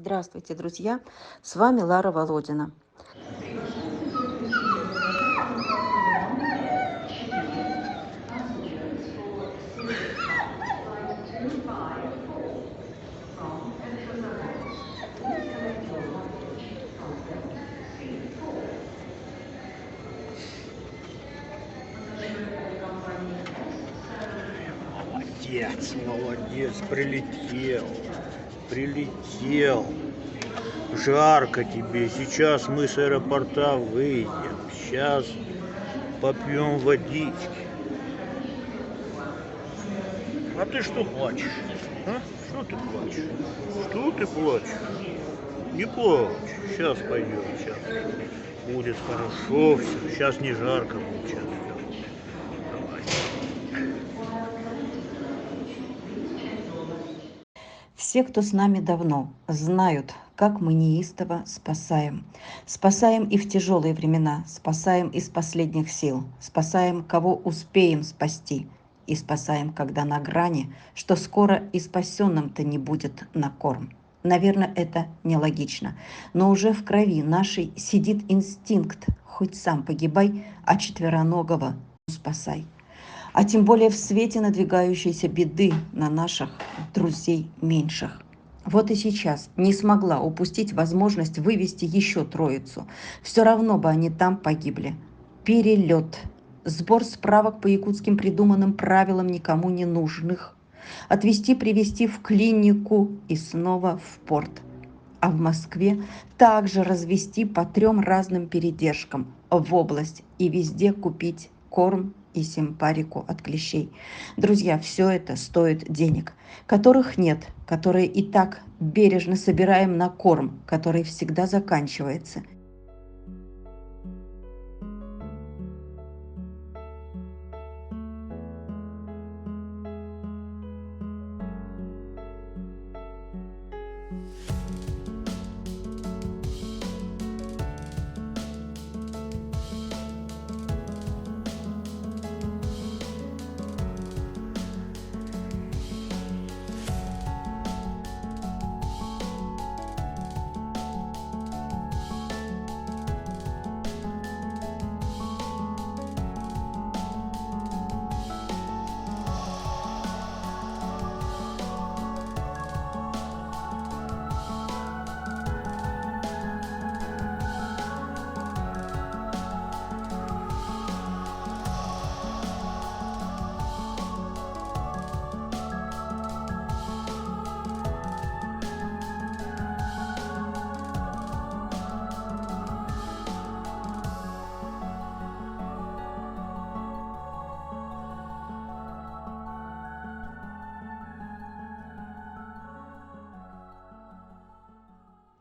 Здравствуйте, друзья! С вами Лара Володина. Молодец, молодец, прилетел. Жарко тебе, сейчас мы с аэропорта выйдем, сейчас попьем водички. А ты что плачешь? А? Что ты плачешь? Что ты плачешь? Не плачь, сейчас пойдем, сейчас будет хорошо все, сейчас не жарко будет, сейчас все. Давай. Все, кто с нами давно, знают, как мы неистово спасаем. Спасаем и в тяжелые времена, спасаем из последних сил, спасаем, кого успеем спасти, и спасаем, когда на грани, что скоро и спасенным-то не будет на корм. Наверное, это нелогично, но уже в крови нашей сидит инстинкт «хоть сам погибай, а четвероногого спасай». А тем более в свете надвигающейся беды на наших друзей меньших. Вот и сейчас не смогла упустить возможность вывести еще троицу. Все равно бы они там погибли. Перелет. Сбор справок по якутским придуманным правилам никому не нужных. Отвезти, привезти в клинику и снова в порт. А в Москве также развести по 3 разным передержкам в область и везде купить корм и симпарику от клещей. Друзья, все это стоит денег, которых нет, которые и так бережно собираем на корм, который всегда заканчивается.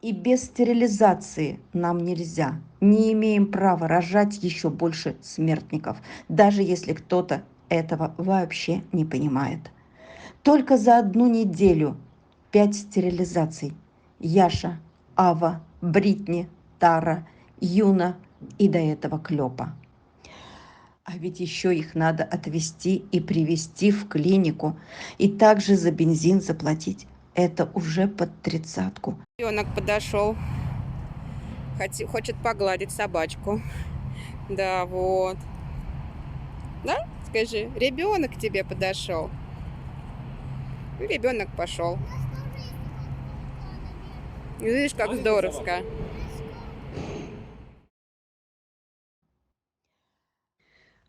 И без стерилизации нам нельзя. Не имеем права рожать еще больше смертников, даже если кто-то этого вообще не понимает. Только за 1 неделю 5 стерилизаций. Яша, Ава, Бритни, Тара, Юна и до этого Клёпа. А ведь еще их надо отвезти и привезти в клинику, и также за бензин заплатить. Это уже под 30-ку. Ребенок подошел, хочет погладить собачку. Да, вот. Да? Скажи, ребенок к тебе подошел. Ребенок пошел. Видишь, как здоровско.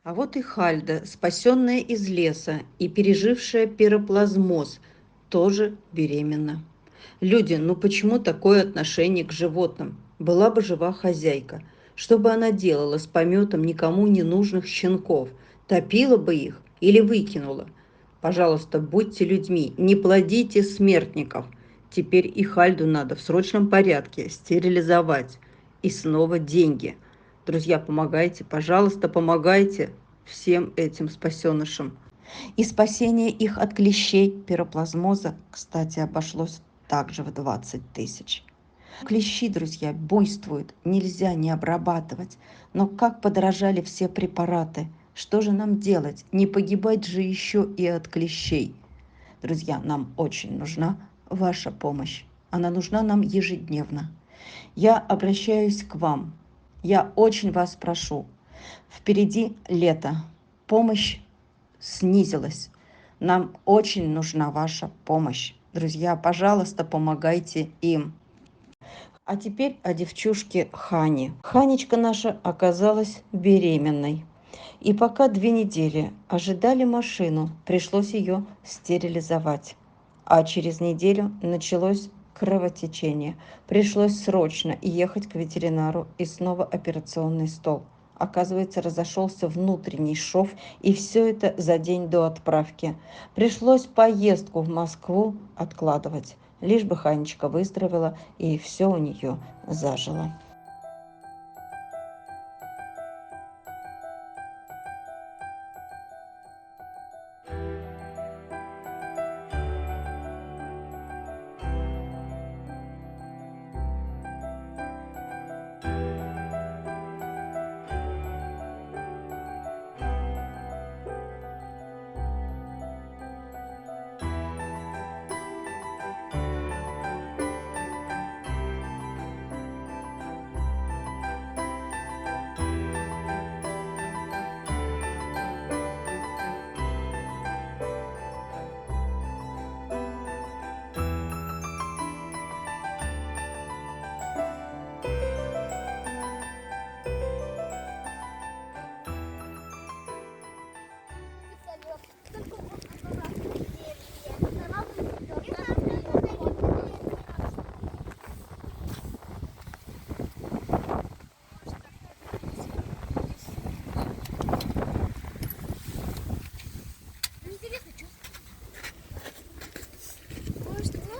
А вот и Хальда, спасенная из леса и пережившая пироплазмоз, тоже беременна. Люди, ну почему такое отношение к животным? Была бы жива хозяйка. Что бы она делала с пометом никому не нужных щенков? Топила бы их или выкинула? Пожалуйста, будьте людьми, не плодите смертников. Теперь и Хальду надо в срочном порядке стерилизовать. И снова деньги. Друзья, помогайте, пожалуйста, помогайте всем этим спасенышам. И спасение их от клещей пироплазмоза, кстати, обошлось также в 20 тысяч. Клещи, друзья, буйствуют, нельзя не обрабатывать. Но как подорожали все препараты? Что же нам делать? Не погибать же еще и от клещей. Друзья, нам очень нужна ваша помощь. Она нужна нам ежедневно. Я обращаюсь к вам. Я очень вас прошу. Впереди лето. Помощь снизилась. Нам очень нужна ваша помощь. Друзья, пожалуйста, помогайте им. А теперь о девчушке Хане. Ханечка наша оказалась беременной. И пока 2 недели ожидали машину, пришлось ее стерилизовать. А через неделю началось кровотечение. Пришлось срочно ехать к ветеринару и снова операционный стол. Оказывается, разошелся внутренний шов, и все это за день до отправки. Пришлось поездку в Москву откладывать, лишь бы Ханечка выздоровела и все у нее зажило.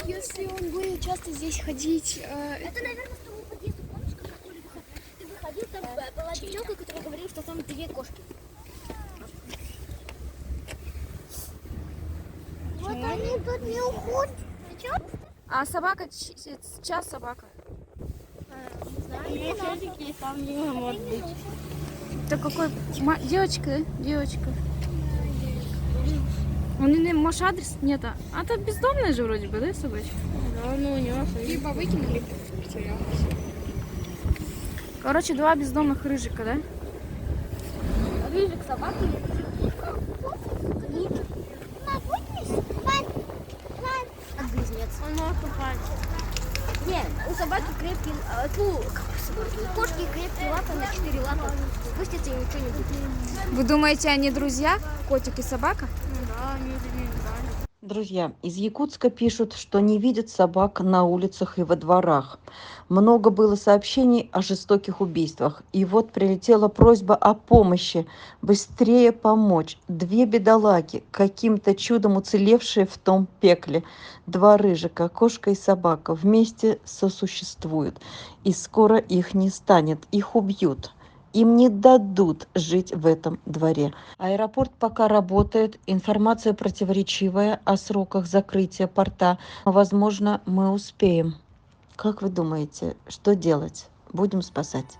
Если он будет часто здесь ходить... Это, наверное, с того подъезда, помнишь, как ты выходил, там была девчонка, которая говорила, что там 2 кошки. Вот они тут не уходят. Ты чё? А собака, чья собака? Не знаю. Все-таки там не может быть. Это какой? Девочка, да? Девочка. Он не может адрес? Нет. А это бездомная же вроде бы, да, собачка? Да, ну у него Либо выкинули, потерялась. Короче, 2 бездомных рыжика, да? Рыжик собака. Отгрызнец. Он может упасть. Нет, у собаки крепкие, у кошки крепкие лапы на 4 лапы. Спустится и ничего не будет. Вы думаете, они друзья? Котик и собака? да, они Друзья, из Якутска пишут, что не видят собак на улицах и во дворах. Много было сообщений о жестоких убийствах. И вот прилетела просьба о помощи, быстрее помочь. 2 бедолаги, каким-то чудом уцелевшие в том пекле. 2 рыжика, кошка и собака, вместе сосуществуют. И скоро их не станет, их убьют. Им не дадут жить в этом дворе. Аэропорт пока работает, информация противоречивая о сроках закрытия порта. Возможно, мы успеем. Как вы думаете, что делать? Будем спасать.